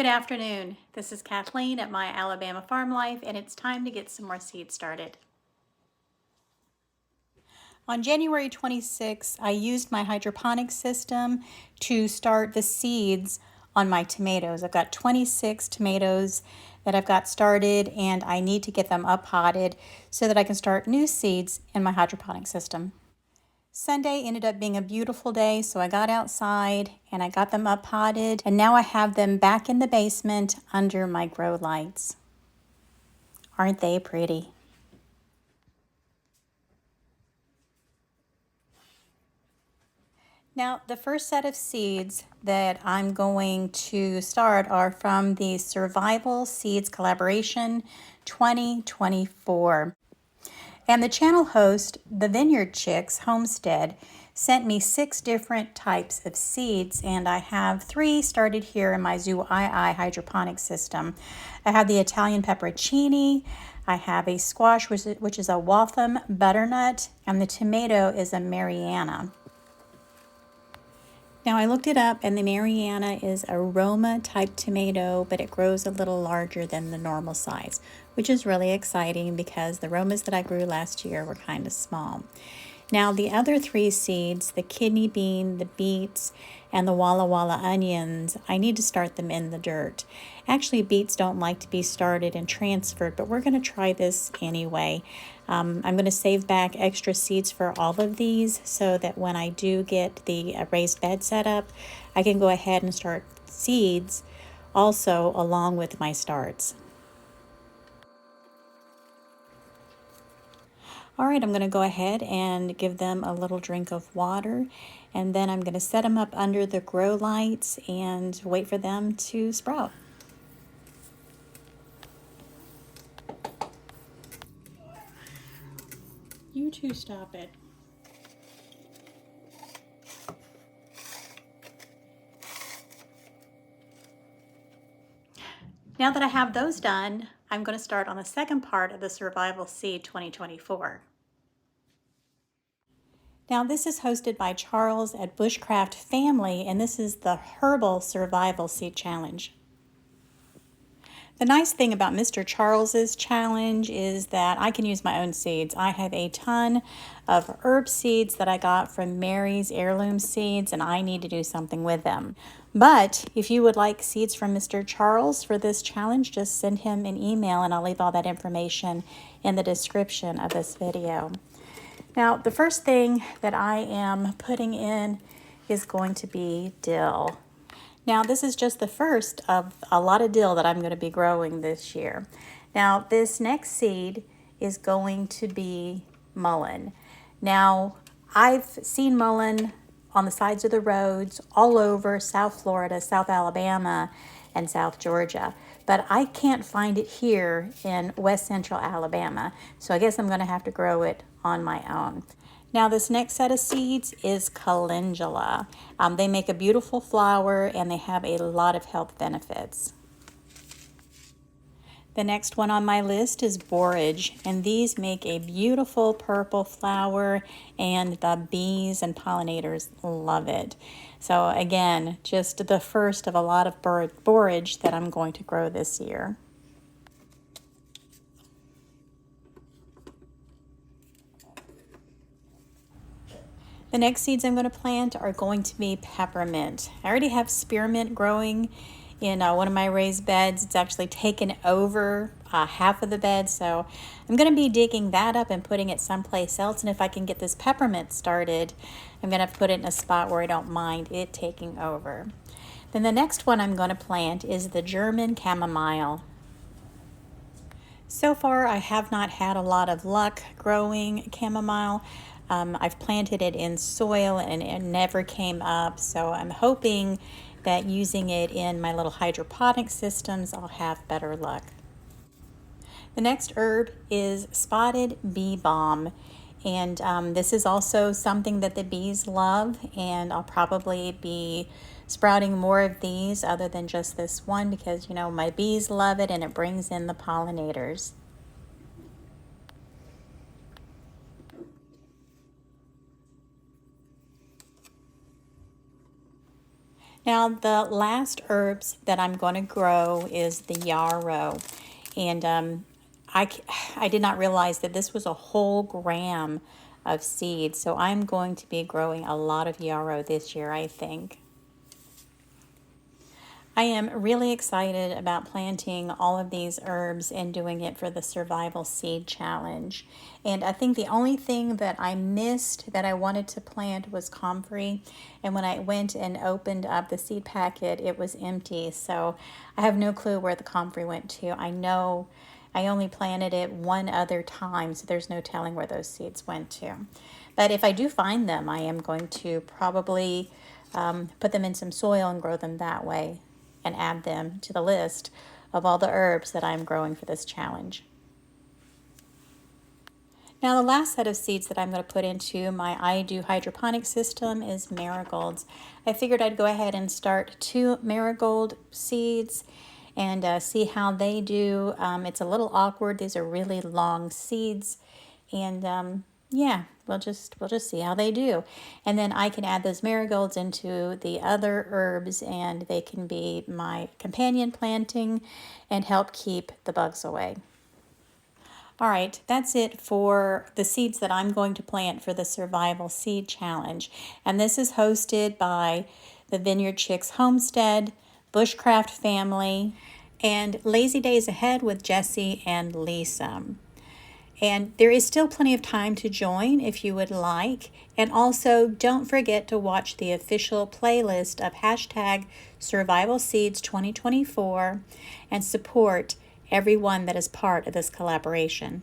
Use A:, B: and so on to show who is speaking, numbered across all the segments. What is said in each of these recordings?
A: Good afternoon. This is Kathleen at My Alabama Farm Life, and it's time to get some more seeds started. On January 26th, I used my hydroponic system to start the seeds on my tomatoes. I've got 26 tomatoes that I've got started, and I need to get them up potted so that I can start new seeds in my hydroponic system. Sunday ended up being a beautiful day, so I got outside and I got them up potted, and now I have them back in the basement under my grow lights. Aren't they pretty? Now, the first set of seeds that I'm going to start are from the Survival Seeds Collaboration 2024. And the channel host, the Vineyard Chicks Homestead, sent me 6 different types of seeds, and I have 3 started here in my Zoo II hydroponic system. I have the Italian pepperoncini, I have a squash, which is a Waltham butternut, and the tomato is a Mariana. Now I looked it up, and the Mariana is a Roma type tomato, but it grows a little larger than the normal size, which is really exciting because the Romas that I grew last year were kind of small. Now the other 3 seeds, the kidney bean, the beets, and the Walla Walla onions, I need to start them in the dirt. Actually, beets don't like to be started and transferred, but we're going to try this anyway. I'm going to save back extra seeds for all of these so that when I do get the raised bed set up, I can go ahead and start seeds also along with my starts. All right, I'm going to go ahead and give them a little drink of water, and then I'm going to set them up under the grow lights and wait for them to sprout. You two stop it. Now that I have those done, I'm going to start on the second part of the Survival Seed 2024. Now this is hosted by Charles at Bushcraft Family, and this is the Herbal Survival Seed Challenge. The nice thing about Mr. Charles's challenge is that I can use my own seeds. I have a ton of herb seeds that I got from Mary's Heirloom Seeds, and I need to do something with them. But if you would like seeds from Mr. Charles for this challenge, just send him an email and I'll leave all that information in the description of this video. Now, the first thing that I am putting in is going to be dill. Now, this is just the first of a lot of dill that I'm going to be growing this year. Now, this next seed is going to be mullein. Now, I've seen mullein on the sides of the roads all over South Florida, South Alabama, and South Georgia. But I can't find it here in West Central Alabama. So I guess I'm going to have to grow it on my own. Now this next set of seeds is calendula. They make a beautiful flower and they have a lot of health benefits. The next one on my list is borage, and these make a beautiful purple flower, and the bees and pollinators love it. So again, just the first of a lot of borage that I'm going to grow this year. The next seeds I'm going to plant are going to be peppermint. I already have spearmint growing in one of my raised beds. It's actually taken over half of the bed, so I'm going to be digging that up and putting it someplace else. And if I can get this peppermint started, I'm going to put it in a spot where I don't mind it taking over. Then the next one I'm going to plant is the German chamomile. So far, I have not had a lot of luck growing chamomile. I've planted it in soil and it never came up, so I'm hoping that using it in my little hydroponic systems, I'll have better luck. The next herb is spotted bee balm, and this is also something that the bees love, and I'll probably be sprouting more of these other than just this one because, you know, my bees love it and it brings in the pollinators. Now, the last herbs that I'm going to grow is the yarrow. And I did not realize that this was a whole gram of seeds. So I'm going to be growing a lot of yarrow this year, I think. I am really excited about planting all of these herbs and doing it for the Survival Seed Challenge. And I think the only thing that I missed that I wanted to plant was comfrey. And when I went and opened up the seed packet, it was empty. So I have no clue where the comfrey went to. I know I only planted it one other time, so there's no telling where those seeds went to. But if I do find them, I am going to probably put them in some soil and grow them that way, and add them to the list of all the herbs that I'm growing for this challenge. Now, the last set of seeds that I'm going to put into my I Do hydroponic system is marigolds. I figured I'd go ahead and start 2 marigold seeds and see how they do. It's a little awkward. These are really long seeds, and yeah, we'll just see how they do. And then I can add those marigolds into the other herbs, and they can be my companion planting and help keep the bugs away. All right, that's it for the seeds that I'm going to plant for the Survival Seed Challenge. And this is hosted by the Vineyard Chicks Homestead, Bushcraft family, and Lazy Days Ahead with Jesse and Lisa. And there is still plenty of time to join if you would like. And also, don't forget to watch the official playlist of hashtag Survival Seeds 2024 and support everyone that is part of this collaboration.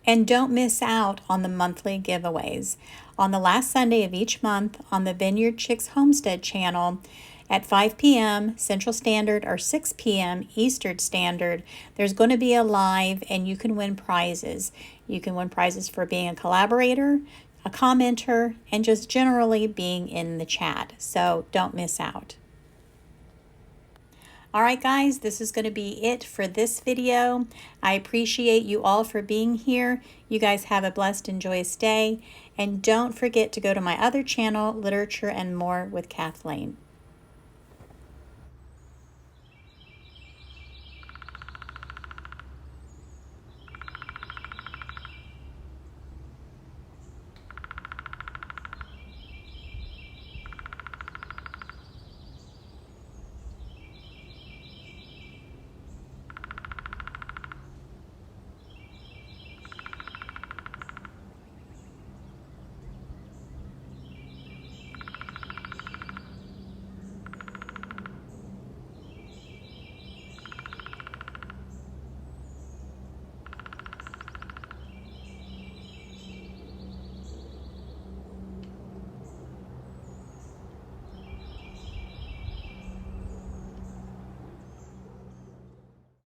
A: And don't miss out on the monthly giveaways. On the last Sunday of each month on the Vineyard Chicks Homestead channel at 5 p.m. Central Standard or 6 p.m. Eastern Standard, there's going to be a live and you can win prizes. You can win prizes for being a collaborator, a commenter, and just generally being in the chat. So don't miss out. All right, guys, this is going to be it for this video. I appreciate you all for being here. You guys have a blessed and joyous day. And don't forget to go to my other channel, Literature and More with Kathleen.